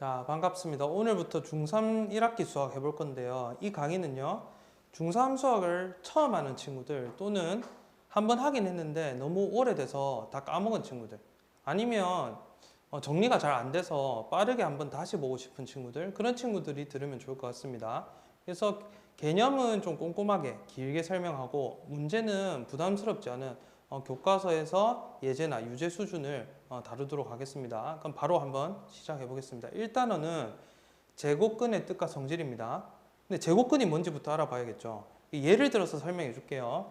자, 반갑습니다. 오늘부터 중3 1학기 수학 해볼 건데요. 이 강의는요, 중3 수학을 처음 하는 친구들 또는 한번 하긴 했는데 너무 오래돼서 다 까먹은 친구들 아니면 정리가 잘 안 돼서 빠르게 한번 다시 보고 싶은 친구들, 그런 친구들이 들으면 좋을 것 같습니다. 그래서 개념은 좀 꼼꼼하게 길게 설명하고 문제는 부담스럽지 않은 교과서에서 예제나 유제 수준을 다루도록 하겠습니다. 그럼 바로 한번 시작해 보겠습니다. 1단원은 제곱근의 뜻과 성질입니다. 근데 제곱근이 뭔지부터 알아봐야겠죠. 예를 들어서 설명해 줄게요.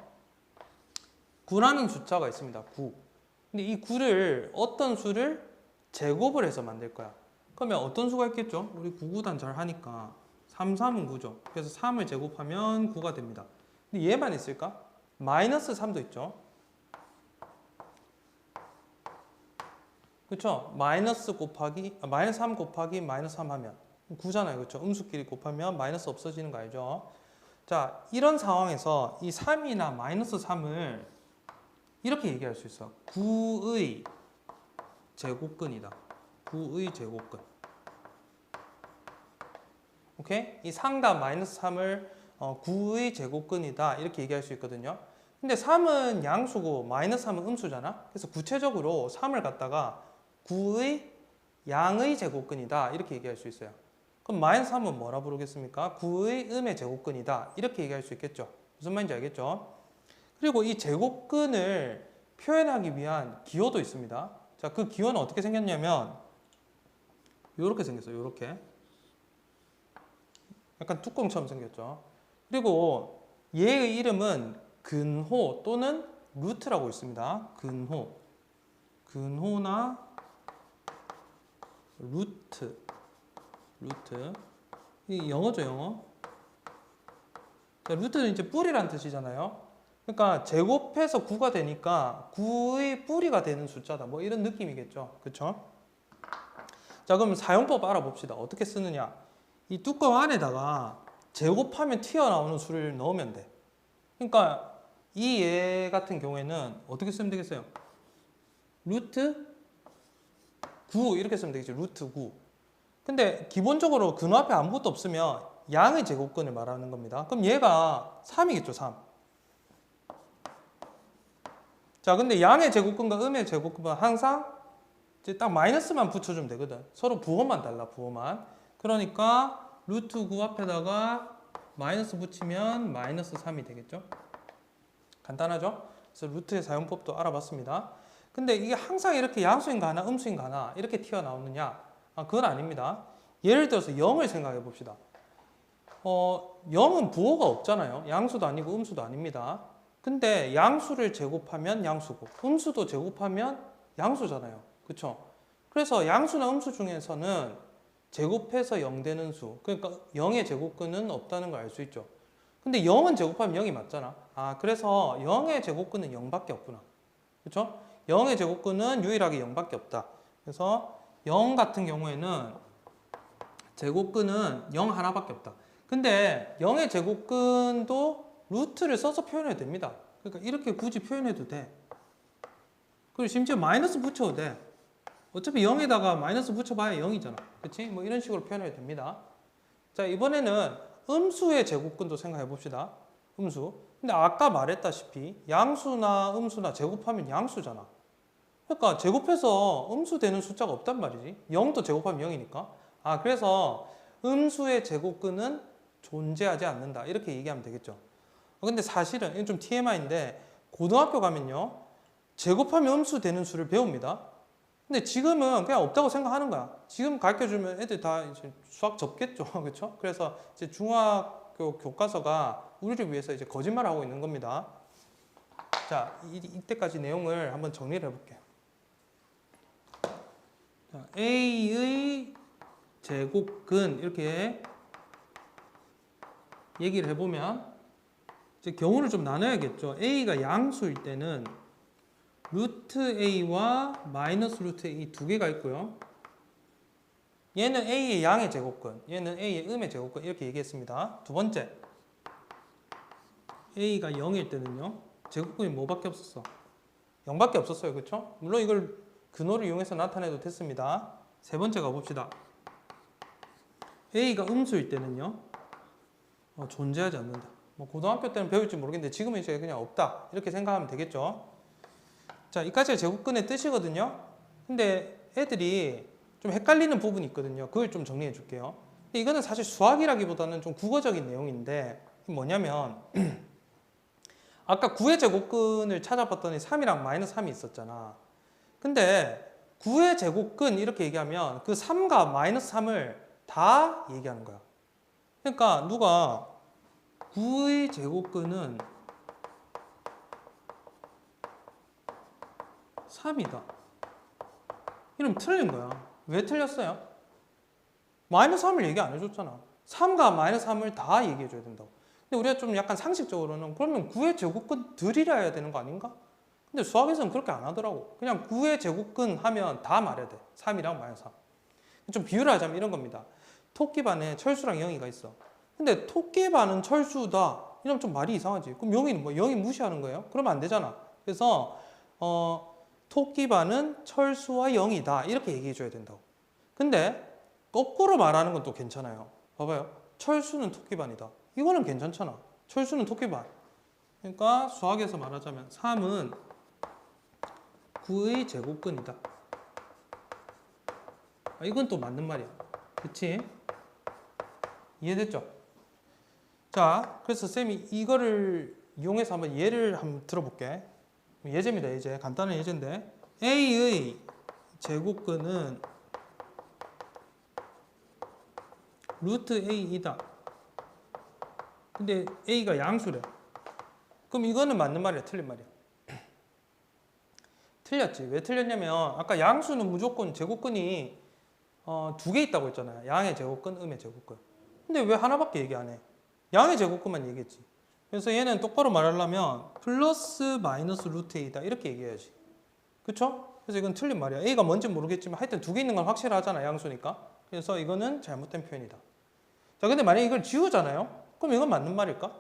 9라는 숫자가 있습니다. 9. 근데 이 9를 어떤 수를 제곱을 해서 만들 거야. 그러면 어떤 수가 있겠죠? 우리 9구단 잘 하니까 3, 3은 9죠. 그래서 3을 제곱하면 9가 됩니다. 근데 얘만 있을까? 마이너스 3도 있죠. 그렇죠? 마이너스 3 곱하기 마이너스 3 하면 9잖아요. 그렇죠? 음수끼리 곱하면 마이너스 없어지는 거 알죠? 자, 이런 상황에서 이 3이나 마이너스 3을 이렇게 얘기할 수 있어. 9의 제곱근이다. 9의 제곱근. 오케이? 이 3과 마이너스 3을 9의 제곱근이다. 이렇게 얘기할 수 있거든요. 근데 3은 양수고 마이너스 3은 음수잖아. 그래서 구체적으로 3을 갖다가 9의 양의 제곱근이다. 이렇게 얘기할 수 있어요. 그럼 마이너스 3은 뭐라 부르겠습니까? 9의 음의 제곱근이다. 이렇게 얘기할 수 있겠죠. 무슨 말인지 알겠죠? 그리고 이 제곱근을 표현하기 위한 기호도 있습니다. 자, 그 기호는 어떻게 생겼냐면 이렇게 생겼어요. 이렇게. 약간 뚜껑처럼 생겼죠. 그리고 얘의 이름은 근호 또는 루트라고 있습니다. 근호나 루트. 이 영어죠, 영어. 자, 루트는 이제 뿌리란 뜻이잖아요. 그러니까 제곱해서 9가 되니까 9의 뿌리가 되는 숫자다. 뭐 이런 느낌이겠죠. 그렇죠? 자, 그럼 사용법 알아봅시다. 어떻게 쓰느냐? 이 뚜껑 안에다가 제곱하면 튀어나오는 수를 넣으면 돼. 그러니까 이 얘 같은 경우에는 어떻게 쓰면 되겠어요? 루트 9 이렇게 쓰면 되겠죠. 루트 9. 근데 기본적으로 근호 앞에 아무것도 없으면 양의 제곱근을 말하는 겁니다. 그럼 얘가 3이겠죠. 3. 자, 근데 양의 제곱근과 음의 제곱근은 항상 이제 딱 마이너스만 붙여주면 되거든. 서로 부호만 달라. 부호만. 그러니까 루트 9 앞에다가 마이너스 붙이면 마이너스 3이 되겠죠. 간단하죠? 그래서 루트의 사용법도 알아봤습니다. 근데 이게 항상 이렇게 양수인가 하나 음수인가 하나 이렇게 튀어나오느냐? 그건 아닙니다. 예를 들어서 0을 생각해 봅시다. 0은 부호가 없잖아요. 양수도 아니고 음수도 아닙니다. 근데 양수를 제곱하면 양수고 음수도 제곱하면 양수잖아요. 그렇죠? 그래서 양수나 음수 중에서는 제곱해서 0 되는 수, 그러니까 0의 제곱근은 없다는 걸 알 수 있죠. 근데 0은 제곱하면 0이 맞잖아. 그래서 0의 제곱근은 0밖에 없구나. 그렇죠? 0의 제곱근은 유일하게 0밖에 없다. 그래서 0 같은 경우에는 제곱근은 0 하나밖에 없다. 근데 0의 제곱근도 루트를 써서 표현해도 됩니다. 그러니까 이렇게 굳이 표현해도 돼. 그리고 심지어 마이너스 붙여도 돼. 어차피 0에다가 마이너스 붙여봐야 0이잖아. 그치? 뭐 이런 식으로 표현해도 됩니다. 자, 이번에는 음수의 제곱근도 생각해 봅시다. 음수. 근데 아까 말했다시피 양수나 음수나 제곱하면 양수잖아. 그러니까 제곱해서 음수 되는 숫자가 없단 말이지. 0도 제곱하면 0이니까. 그래서 음수의 제곱근은 존재하지 않는다. 이렇게 얘기하면 되겠죠. 근데 사실은 이건 좀 TMI인데 고등학교 가면요. 제곱하면 음수 되는 수를 배웁니다. 근데 지금은 그냥 없다고 생각하는 거야. 지금 가르쳐주면 애들 다 이제 수학 접겠죠. 그렇죠? 그래서 이제 중학교 교과서가 우리를 위해서 이제 거짓말하고 있는 겁니다. 자, 이때까지 내용을 한번 정리를 해볼게요. 자, A의 제곱근 이렇게 얘기를 해보면 이제 경우를 좀 나눠야겠죠. A가 양수일 때는 루트 A와 마이너스 루트 A 두 개가 있고요. 얘는 A의 양의 제곱근, 얘는 A의 음의 제곱근 이렇게 얘기했습니다. 두 번째, A가 0일 때는요. 제곱근이 뭐밖에 없었어? 0밖에 없었어요. 그렇죠? 물론 이걸 근호를 이용해서 나타내도 됐습니다. 세 번째 가봅시다. a가 음수일 때는요 존재하지 않는다. 뭐 고등학교 때는 배울지 모르겠는데 지금은 이제 그냥 없다 이렇게 생각하면 되겠죠. 자, 이까지가 제곱근의 뜻이거든요. 근데 애들이 좀 헷갈리는 부분이 있거든요. 그걸 좀 정리해 줄게요. 근데 이거는 사실 수학이라기보다는 좀 국어적인 내용인데 뭐냐면 아까 9의 제곱근을 찾아봤더니 3이랑 마이너스 3이 있었잖아. 근데 9의 제곱근 이렇게 얘기하면 그 3과 마이너스 3을 다 얘기하는 거야. 그러니까 누가 9의 제곱근은 3이다. 이러면 틀린 거야. 왜 틀렸어요? 마이너스 3을 얘기 안 해줬잖아. 3과 마이너스 3을 다 얘기해줘야 된다고. 근데 우리가 좀 약간 상식적으로는 그러면 9의 제곱근들이라 해야 되는 거 아닌가? 근데 수학에서는 그렇게 안 하더라고. 그냥 9의 제곱근 하면 다 말해야 돼. 3이랑 마이너스 3. 좀 비유를 하자면 이런 겁니다. 토끼반에 철수랑 영희가 있어. 근데 토끼반은 철수다. 이러면 좀 말이 이상하지. 그럼 영희는 뭐 영희 무시하는 거예요? 그러면 안 되잖아. 그래서 토끼반은 철수와 영희다. 이렇게 얘기해 줘야 된다고. 근데 거꾸로 말하는 건 또 괜찮아요. 봐봐요. 철수는 토끼반이다. 이거는 괜찮잖아. 철수는 토끼반. 그러니까 수학에서 말하자면 3은 9의 제곱근이다. 이건 또 맞는 말이야. 그치? 이해됐죠? 자, 그래서 쌤이 이거를 이용해서 한번 예를 한번 들어볼게. 예제입니다. 예제. 간단한 예제인데 A의 제곱근은 루트 A이다. 근데 A가 양수래. 그럼 이거는 맞는 말이야? 틀린 말이야? 틀렸지. 왜 틀렸냐면 아까 양수는 무조건 제곱근이 두 개 있다고 했잖아요. 양의 제곱근, 음의 제곱근. 근데 왜 하나밖에 얘기 안 해? 양의 제곱근만 얘기했지. 그래서 얘는 똑바로 말하려면 플러스 마이너스 루트 A다 이렇게 얘기해야지. 그쵸? 그래서 이건 틀린 말이야. A가 뭔지 모르겠지만 하여튼 두 개 있는 건 확실하잖아. 양수니까. 그래서 이거는 잘못된 표현이다. 자, 근데 만약에 이걸 지우잖아요? 그럼 이건 맞는 말일까?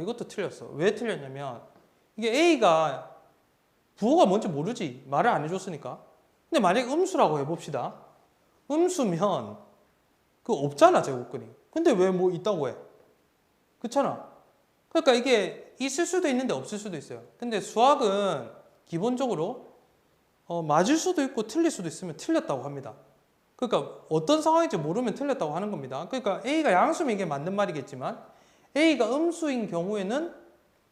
이것도 틀렸어. 왜 틀렸냐면 이게 A가 부호가 뭔지 모르지. 말을 안 해줬으니까. 근데 만약에 음수라고 해봅시다. 음수면 그거 없잖아, 제곱근이. 근데 왜 뭐 있다고 해? 그렇잖아. 그러니까 이게 있을 수도 있는데 없을 수도 있어요. 근데 수학은 기본적으로 맞을 수도 있고 틀릴 수도 있으면 틀렸다고 합니다. 그러니까 어떤 상황인지 모르면 틀렸다고 하는 겁니다. 그러니까 A가 양수면 이게 맞는 말이겠지만 A가 음수인 경우에는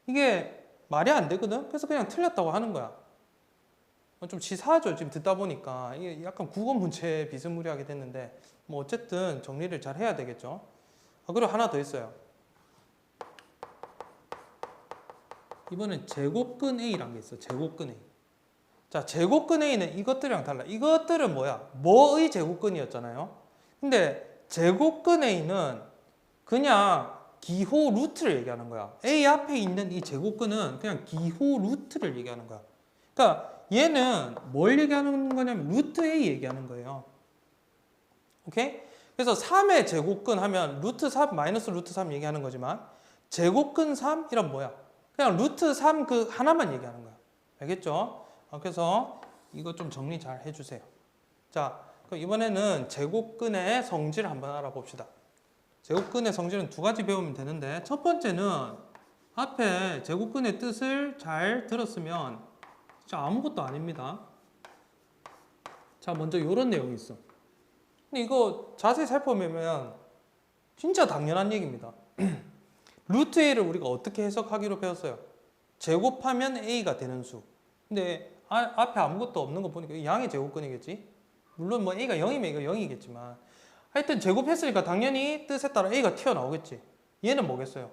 이게 말이 안 되거든. 그래서 그냥 틀렸다고 하는 거야. 좀 치사하죠. 지금 듣다 보니까 이게 약간 국어 문제 비스무리하게 됐는데 뭐 어쨌든 정리를 잘 해야 되겠죠. 그리고 하나 더 있어요. 이번엔 제곱근 A라는 게 있어. 제곱근 A. 자, 제곱근 A는 이것들이랑 달라. 이것들은 뭐야? 뭐의 제곱근이었잖아요. 근데 제곱근 A는 그냥 기호 루트를 얘기하는 거야. A 앞에 있는 이 제곱근은 그냥 기호 루트를 얘기하는 거야. 그러니까 얘는 뭘 얘기하는 거냐면 루트 A 얘기하는 거예요. 오케이? 그래서 3의 제곱근 하면 루트 3 마이너스 루트 3 얘기하는 거지만 제곱근 3 이란 뭐야? 그냥 루트 3 그 하나만 얘기하는 거야. 알겠죠? 그래서 이거 좀 정리 잘 해주세요. 자, 그럼 이번에는 제곱근의 성질을 한번 알아봅시다. 제곱근의 성질은 두 가지 배우면 되는데 첫 번째는 앞에 제곱근의 뜻을 잘 들었으면 진짜 아무것도 아닙니다. 자, 먼저 이런 내용이 있어. 근데 이거 자세히 살펴보면 진짜 당연한 얘기입니다. 루트 A를 우리가 어떻게 해석하기로 배웠어요? 제곱하면 A가 되는 수. 근데 앞에 아무것도 없는 거 보니까 양의 제곱근이겠지? 물론 뭐 A가 0이면 이거 0이겠지만 하여튼 제곱했으니까 당연히 뜻에 따라 A가 튀어나오겠지. 얘는 뭐겠어요?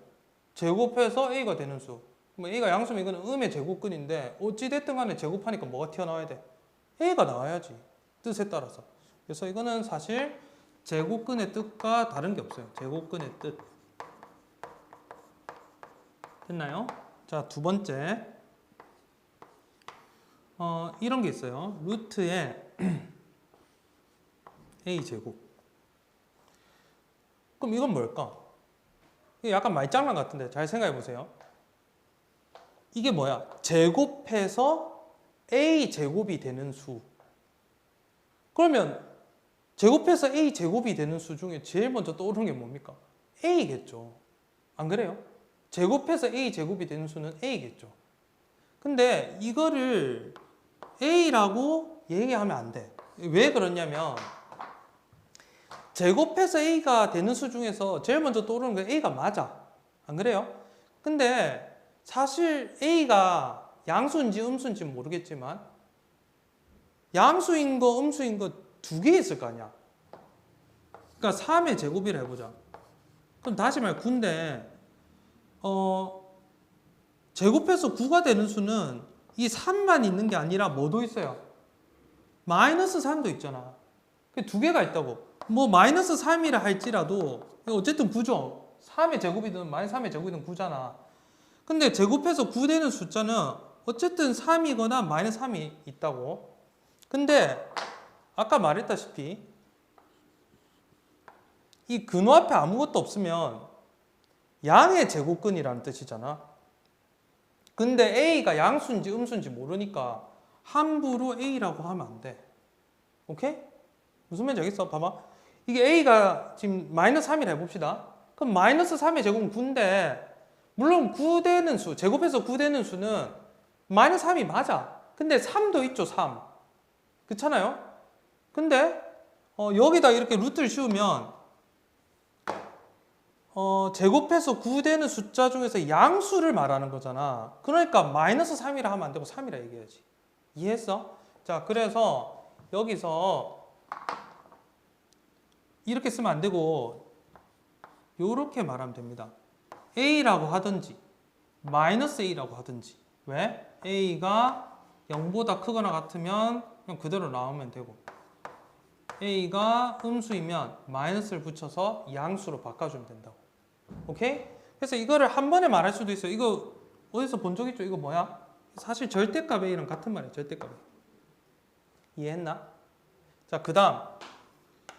제곱해서 A가 되는 수. 뭐 A가 양수면 이거는 음의 제곱근인데 어찌됐든 간에 제곱하니까 뭐가 튀어나와야 돼? A가 나와야지. 뜻에 따라서. 그래서 이거는 사실 제곱근의 뜻과 다른 게 없어요. 제곱근의 뜻. 됐나요? 자, 두 번째. 이런 게 있어요. 루트에 A 제곱. 그럼 이건 뭘까? 이게 약간 말장난 같은데 잘 생각해 보세요. 이게 뭐야? 제곱해서 A 제곱이 되는 수. 그러면 제곱해서 A 제곱이 되는 수 중에 제일 먼저 떠오르는 게 뭡니까? A겠죠. 안 그래요? 제곱해서 A 제곱이 되는 수는 A겠죠. 근데 이거를 A라고 얘기하면 안 돼. 왜 그러냐면 제곱해서 A가 되는 수 중에서 제일 먼저 떠오르는 게 A가 맞아. 안 그래요? 근데 사실 A가 양수인지 음수인지 모르겠지만 양수인 거 음수인 거 두 개 있을 거 아니야. 그러니까 3의 제곱이라 해보자. 그럼 다시 말해 9인데 제곱해서 9가 되는 수는 이 3만 있는 게 아니라 뭐도 있어요? 마이너스 3도 있잖아. 두 개가 있다고. 뭐 마이너스 3이라 할지라도 어쨌든 9죠. 3의 제곱이든 마이너스 3의 제곱이든 9잖아. 근데 제곱해서 9 되는 숫자는 어쨌든 3이거나 마이너스 3이 있다고. 근데 아까 말했다시피 이 근호 앞에 아무것도 없으면 양의 제곱근이라는 뜻이잖아. 근데 A가 양수인지 음수인지 모르니까 함부로 A라고 하면 안 돼. 오케이? 무슨 말인지 알겠어? 봐봐. 이게 A가 지금 마이너스 3이라 해봅시다. 그럼 마이너스 3의 제곱은 9인데 물론 9 되는 수, 제곱해서 9 되는 수는 마이너스 3이 맞아. 근데 3도 있죠, 3. 그렇잖아요? 근데 여기다 이렇게 루트를 씌우면 제곱해서 9 되는 숫자 중에서 양수를 말하는 거잖아. 그러니까 마이너스 3이라 하면 안 되고 3이라 얘기해야지. 이해했어? 자, 그래서 여기서 이렇게 쓰면 안 되고 이렇게 말하면 됩니다. A라고 하든지 마이너스 A라고 하든지. 왜? A가 0보다 크거나 같으면 그냥 그대로 나오면 되고 A가 음수이면 마이너스를 붙여서 양수로 바꿔주면 된다고. 오케이? 그래서 이거를 한 번에 말할 수도 있어요. 이거 어디서 본 적 있죠? 이거 뭐야? 사실 절대값 A랑 같은 말이에요. 절대값 A. 이해했나? 자, 그 다음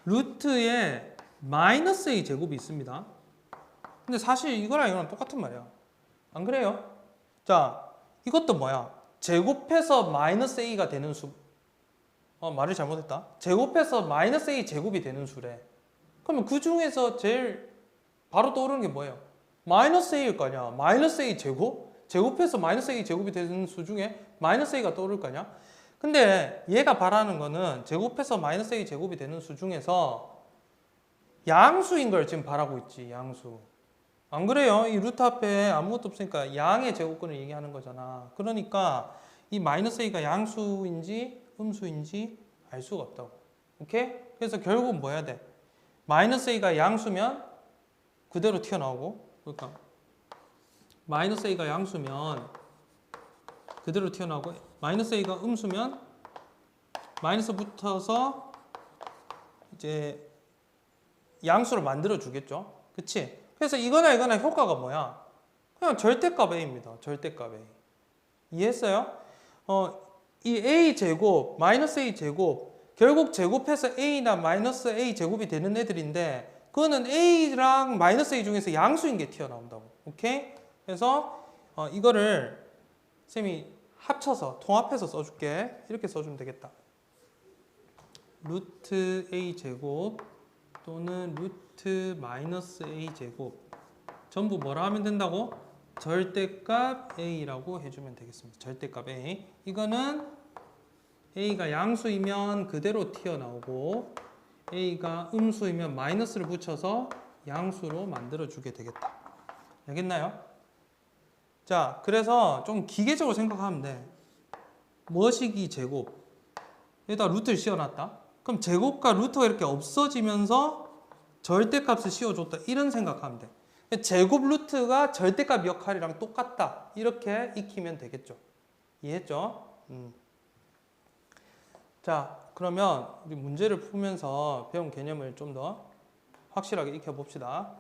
루트에 마이너스 A 제곱이 있습니다. 근데 사실 이거랑 이거랑 똑같은 말이야. 안 그래요? 자, 이것도 뭐야? 제곱해서 마이너스 A가 되는 수. 말을 잘못했다. 제곱해서 마이너스 A 제곱이 되는 수래. 그러면 그 중에서 제일 바로 떠오르는 게 뭐예요? 마이너스 A일 거 아니야. 마이너스 A 제곱? 제곱해서 마이너스 A 제곱이 되는 수 중에 마이너스 A가 떠오를 거 아니야? 근데 얘가 바라는 거는 제곱해서 마이너스 A 제곱이 되는 수 중에서 양수인 걸 지금 바라고 있지. 양수. 안 그래요? 이 루트 앞에 아무것도 없으니까 양의 제곱근을 얘기하는 거잖아. 그러니까 이 마이너스 A가 양수인지 음수인지 알 수가 없다고. 오케이? 그래서 결국 뭐 해야 돼? 마이너스 A가 양수면 그대로 튀어나오고, 그러니까 마이너스 A가 양수면 그대로 튀어나오고, 마이너스 A가 음수면 마이너스 붙어서 이제 양수를 만들어 주겠죠. 그치? 그래서 이거나 이거나 효과가 뭐야? 그냥 절대값 A입니다. 절대값 A. 이해했어요? 이 A 제곱, 마이너스 A 제곱, 결국 제곱해서 A나 마이너스 A 제곱이 되는 애들인데, 그거는 A랑 마이너스 A 중에서 양수인 게 튀어나온다고. 오케이? 그래서 이거를 쌤이 합쳐서 통합해서 써줄게. 이렇게 써주면 되겠다. 루트 A 제곱 또는 루트 마이너스 A 제곱 전부 뭐라 하면 된다고? 절대값 A라고 해주면 되겠습니다. 절대값 A. 이거는 A가 양수이면 그대로 튀어나오고 A가 음수이면 마이너스를 붙여서 양수로 만들어주게 되겠다. 알겠나요? 자, 그래서 좀 기계적으로 생각하면 돼. 뭐시기 제곱. 여기다 루트를 씌워놨다. 그럼 제곱과 루트가 이렇게 없어지면서 절대값을 씌워줬다. 이런 생각하면 돼. 제곱 루트가 절대값 역할이랑 똑같다. 이렇게 익히면 되겠죠. 이해했죠? 자, 그러면 우리 문제를 풀면서 배운 개념을 좀 더 확실하게 익혀봅시다.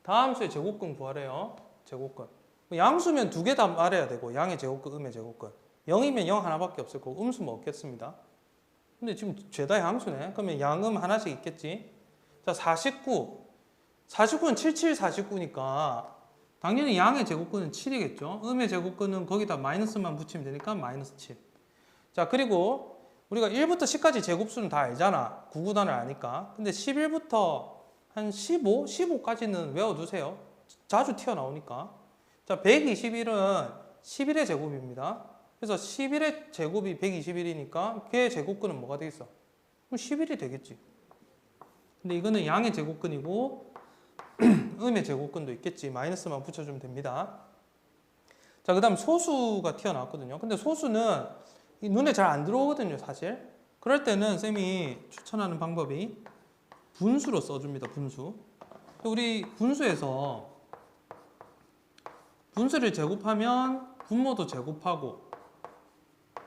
다음 수의 제곱근 구하래요. 제곱근. 양수면 두 개 다 말해야 되고 양의 제곱근, 음의 제곱근. 0이면 0 하나밖에 없을 거고 음수면 없겠습니다. 근데 지금 죄다 양수네. 그러면 양음 하나씩 있겠지. 자, 49. 49는 77, 49니까 당연히 양의 제곱근은 7이겠죠. 음의 제곱근은 거기다 마이너스만 붙이면 되니까 마이너스 7. 자, 그리고 우리가 1부터 10까지 제곱수는 다 알잖아. 9구단을 아니까. 근데 11부터 한 15, 15까지는 외워두세요. 자주 튀어나오니까. 자, 121은 11의 제곱입니다. 그래서 11의 제곱이 121이니까 걔의 제곱근은 뭐가 되겠어? 그럼 11이 되겠지. 근데 이거는 양의 제곱근이고 음의 제곱근도 있겠지. 마이너스만 붙여주면 됩니다. 자, 그 다음 소수가 튀어나왔거든요. 근데 소수는 눈에 잘 안 들어오거든요, 사실. 그럴 때는 쌤이 추천하는 방법이 분수로 써줍니다, 분수. 우리 분수에서 분수를 제곱하면 분모도 제곱하고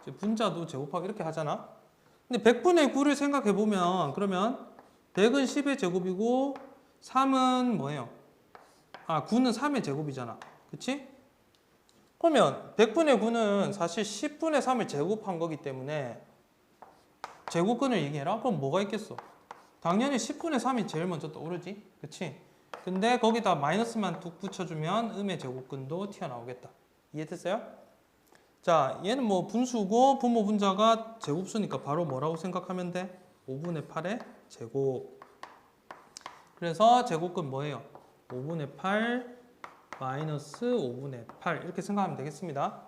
이제 분자도 제곱하고 이렇게 하잖아. 근데 100분의 9를 생각해보면 그러면 100은 10의 제곱이고 3은 뭐예요? 9는 3의 제곱이잖아. 그치? 그러면 100분의 9는 사실 10분의 3을 제곱한 거기 때문에 제곱근을 얘기해라? 그럼 뭐가 있겠어? 당연히 10분의 3이 제일 먼저 떠오르지? 그치? 근데 거기다 마이너스만 뚝 붙여주면 음의 제곱근도 튀어나오겠다. 이해됐어요? 자, 얘는 뭐 분수고 분모 분자가 제곱수니까 바로 뭐라고 생각하면 돼? 5분의 8의 제곱. 그래서 제곱근 뭐예요? 5분의 8 마이너스 5분의 8 이렇게 생각하면 되겠습니다.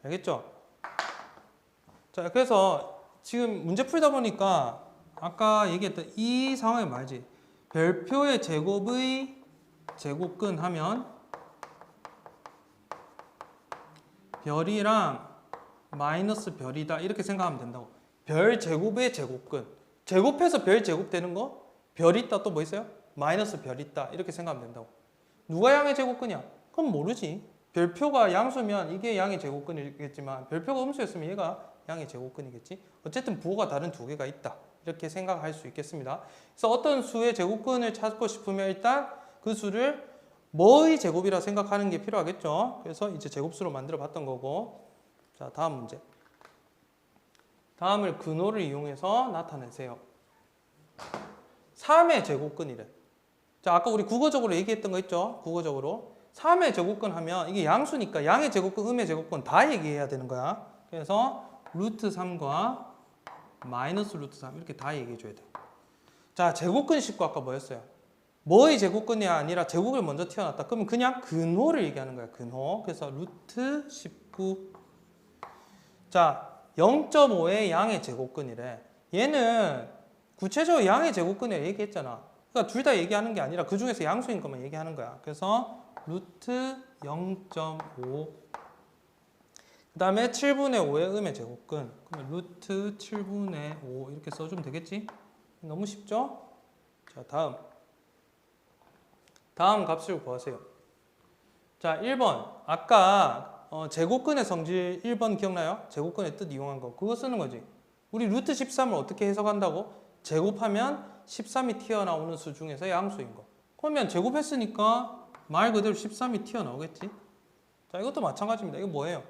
알겠죠? 자, 그래서 지금 문제 풀다 보니까 아까 얘기했던 이 상황이 말이지. 별표의 제곱의 제곱근 하면 별이랑 마이너스 별이다 이렇게 생각하면 된다고. 별 제곱의 제곱근. 제곱해서 별 제곱 되는 거? 별 있다 또 뭐 있어요? 마이너스 별 있다 이렇게 생각하면 된다고. 누가 양의 제곱근이야? 그럼 모르지. 별표가 양수면 이게 양의 제곱근이겠지만 별표가 음수였으면 얘가 양의 제곱근이겠지. 어쨌든 부호가 다른 두 개가 있다. 이렇게 생각할 수 있겠습니다. 그래서 어떤 수의 제곱근을 찾고 싶으면 일단 그 수를 뭐의 제곱이라 생각하는 게 필요하겠죠. 그래서 이제 제곱수로 만들어 봤던 거고. 자, 다음 문제. 다음을 근호를 이용해서 나타내세요. 3의 제곱근이래. 자, 아까 우리 국어적으로 얘기했던 거 있죠? 국어적으로. 3의 제곱근 하면 이게 양수니까 양의 제곱근, 음의 제곱근 다 얘기해야 되는 거야. 그래서 루트 3과 마이너스 루트 3 이렇게 다 얘기해 줘야 돼. 자, 제곱근 식구 아까 뭐였어요? 뭐의 제곱근이 아니라 제곱을 먼저 튀어났다. 그러면 그냥 근호를 얘기하는 거야. 근호. 그래서 루트 19. 자, 0.5의 양의 제곱근이래. 얘는 구체적으로 양의 제곱근이라 얘기했잖아. 그러니까 둘 다 얘기하는 게 아니라 그 중에서 양수인 것만 얘기하는 거야. 그래서 루트 0.5. 그 다음에 7분의 5의 음의 제곱근. 그러면 루트 7분의 5 이렇게 써주면 되겠지? 너무 쉽죠? 자, 다음 값을 구하세요. 자, 1번. 아까 제곱근의 성질 1번 기억나요? 제곱근의 뜻 이용한 거. 그거 쓰는 거지. 우리 루트 13을 어떻게 해석한다고? 제곱하면 13이 튀어나오는 수 중에서 양수인 거. 그러면 제곱했으니까 말 그대로 13이 튀어나오겠지? 자, 이것도 마찬가지입니다. 이거 뭐예요?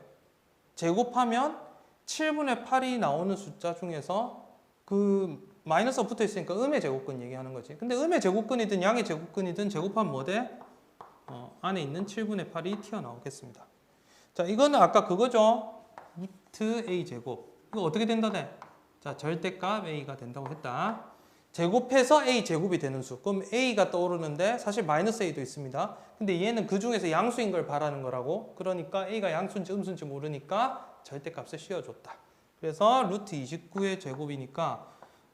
제곱하면 7분의 8이 나오는 숫자 중에서 그 마이너스가 붙어 있으니까 음의 제곱근 얘기하는 거지. 근데 음의 제곱근이든 양의 제곱근이든 제곱하면 뭐 돼? 안에 있는 7분의 8이 튀어나오겠습니다. 자, 이거는 아까 그거죠. 루트 a 제곱. 이거 어떻게 된다네? 자, 절대값 a가 된다고 했다. 제곱해서 a 제곱이 되는 수. 그럼 a가 떠오르는데 사실 마이너스 a도 있습니다. 근데 얘는 그 중에서 양수인 걸 바라는 거라고. 그러니까 a가 양수인지 음수인지 모르니까 절대값을 씌워줬다. 그래서 루트 29의 제곱이니까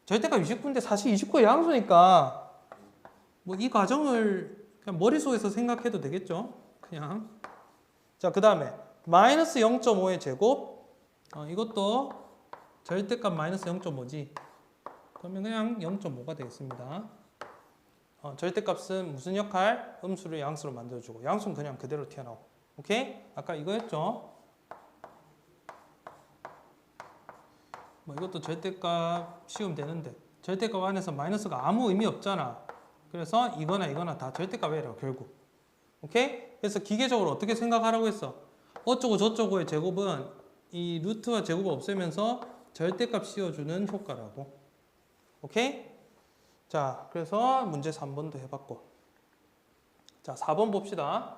절대값 29인데 사실 29가 양수니까 뭐 이 과정을 그냥 머릿속에서 생각해도 되겠죠. 그냥. 자, 그 다음에 마이너스 0.5의 제곱. 이것도 절대값 마이너스 0.5지. 그러면 그냥 0.5가 되겠습니다. 절대값은 무슨 역할? 음수를 양수로 만들어주고 양수는 그냥 그대로 튀어나오고. 오케이? 아까 이거였죠? 뭐 이것도 절대값 씌우면 되는데 절대값 안에서 마이너스가 아무 의미 없잖아. 그래서 이거나 다 절대값이에요 결국. 오케이? 그래서 기계적으로 어떻게 생각하라고 했어? 어쩌고 저쩌고의 제곱은 이 루트와 제곱을 없애면서 절대값 씌워주는 효과라고. 오케이? 자, 그래서 문제 3번도 해봤고. 자, 4번 봅시다.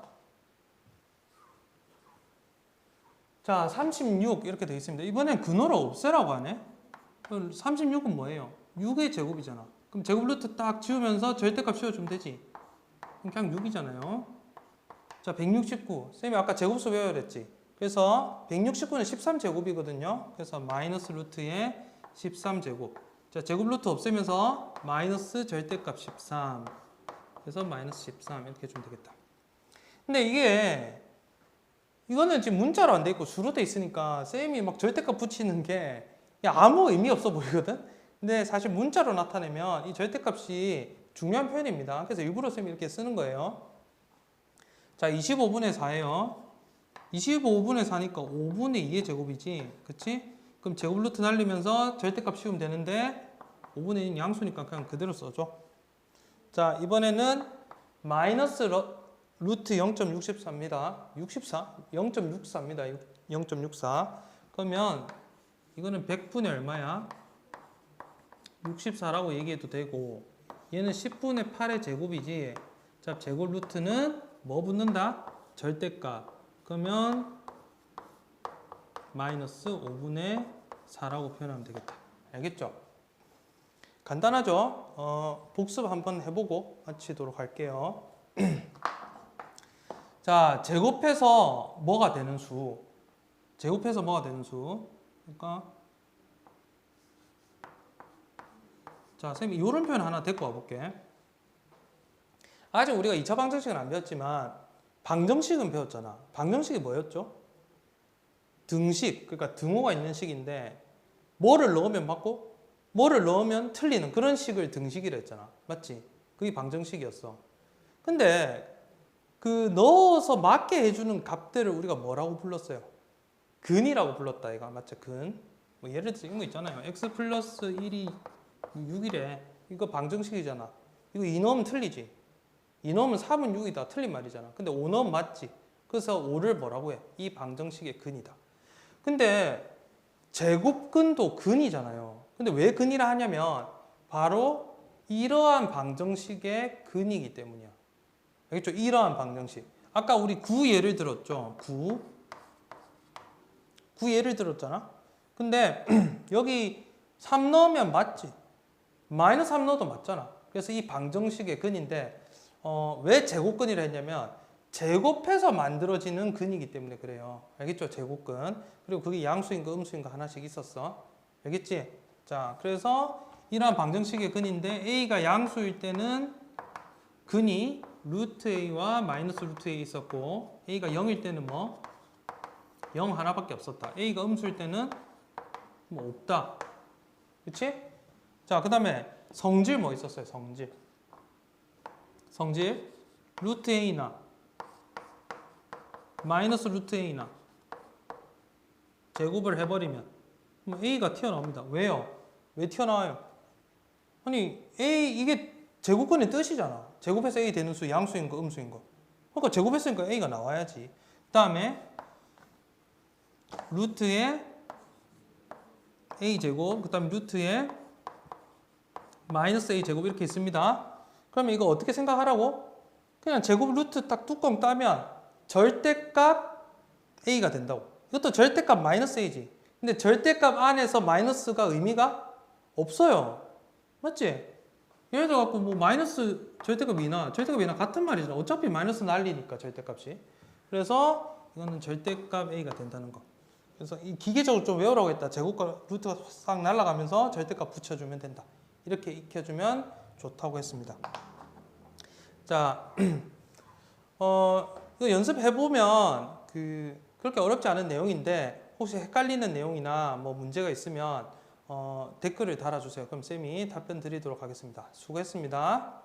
자, 36 이렇게 되어 있습니다. 이번엔 근호를 없애라고 하네. 36은 뭐예요? 6의 제곱이잖아. 그럼 제곱 루트 딱 지우면서 절대값 씌워주면 되지. 그냥 6이잖아요. 자, 169. 쌤이 아까 제곱수 외워야 했지. 그래서 169는 13제곱이거든요. 그래서 마이너스 루트에 13제곱. 자, 제곱 루트 없애면서 마이너스 절대값 13. 그래서 마이너스 13 이렇게 해주면 되겠다. 근데 이거는 지금 문자로 안 돼 있고 수로 돼 있으니까 쌤이 막 절대값 붙이는 게 아무 의미 없어 보이거든? 근데 사실 문자로 나타내면 이 절대값이 중요한 표현입니다. 그래서 일부러 쌤이 이렇게 쓰는 거예요. 자, 25분의 4예요. 25분의 4니까 5분의 2의 제곱이지. 그치? 그럼 제곱 루트 날리면서 절대값 씌우면 되는데 5분의 2는 양수니까 그냥 그대로 써줘. 자, 이번에는 마이너스 루트 0.64입니다. 64? 0.64입니다. 0.64. 그러면 이거는 100분의 얼마야? 64라고 얘기해도 되고 얘는 10분의 8의 제곱이지. 자, 제곱 루트는 뭐 붙는다? 절대값. 그러면 마이너스 5분의 4라고 표현하면 되겠다. 알겠죠? 간단하죠? 복습 한번 해보고 마치도록 할게요. 자, 제곱해서 뭐가 되는 수? 제곱해서 뭐가 되는 수? 그러니까 자, 선생님 이런 표현 하나 데리고 와볼게. 아직 우리가 2차 방정식은 안 배웠지만 방정식은 배웠잖아. 방정식이 뭐였죠? 등식, 그러니까 등호가 있는 식인데 뭐를 넣으면 맞고 뭐를 넣으면 틀리는 그런 식을 등식이라 했잖아. 맞지? 그게 방정식이었어. 근데 그 넣어서 맞게 해주는 값들을 우리가 뭐라고 불렀어요? 근이라고 불렀다 이거 맞죠? 근. 뭐 예를 들어서 이거 있잖아요. x 플러스 1이 6이래. 이거 방정식이잖아. 이거 2 넣으면 틀리지. 2 넣으면 3은 6이다. 틀린 말이잖아. 근데 5 넣으면 맞지. 그래서 5를 뭐라고 해? 이 방정식의 근이다. 근데 제곱근도 근이잖아요. 근데 왜 근이라 하냐면 바로 이러한 방정식의 근이기 때문이야. 알겠죠? 이러한 방정식. 아까 우리 9 예를 들었죠. 9 예를 들었잖아. 근데 여기 3 넣으면 맞지. 마이너스 3 넣어도 맞잖아. 그래서 이 방정식의 근인데 왜 제곱근이라 했냐면 제곱해서 만들어지는 근이기 때문에 그래요. 알겠죠? 제곱근. 그리고 그게 양수인가 음수인가 하나씩 있었어. 알겠지? 자, 그래서 이러한 방정식의 근인데 A가 양수일 때는 근이 루트 A와 마이너스 루트 A 있었고 A가 0일 때는 뭐? 0 하나밖에 없었다. A가 음수일 때는 뭐 없다. 그치? 자, 그 다음에 성질 뭐 있었어요? 성질 루트 A나 마이너스 루트 A나 제곱을 해버리면 A가 튀어나옵니다. 왜요? 왜 튀어나와요? 아니 이게 제곱근의 뜻이잖아. 제곱해서 A 되는 수 양수인 거 음수인 거. 그러니까 제곱했으니까 A가 나와야지. 그 다음에 루트에 A제곱 그 다음에 루트에 마이너스 A제곱 이렇게 있습니다. 그러면 이거 어떻게 생각하라고? 그냥 제곱 루트 딱 뚜껑 따면 절대값 A가 된다고. 이것도 절대값 마이너스 A지. 근데 절대값 안에서 마이너스가 의미가 없어요. 맞지? 예를 들어 갖고 뭐 마이너스 절대값 2나 같은 말이잖아. 어차피 마이너스 날리니까 절대값이. 그래서 이거는 절대값 A가 된다는 거. 그래서 이 기계적으로 좀 외우라고 했다. 제곱과 루트가 싹 날아가면서 절대값 붙여주면 된다. 이렇게 익혀주면 좋다고 했습니다. 자, 이거 연습해보면 그렇게 어렵지 않은 내용인데 혹시 헷갈리는 내용이나 뭐 문제가 있으면 댓글을 달아주세요. 그럼 쌤이 답변 드리도록 하겠습니다. 수고했습니다.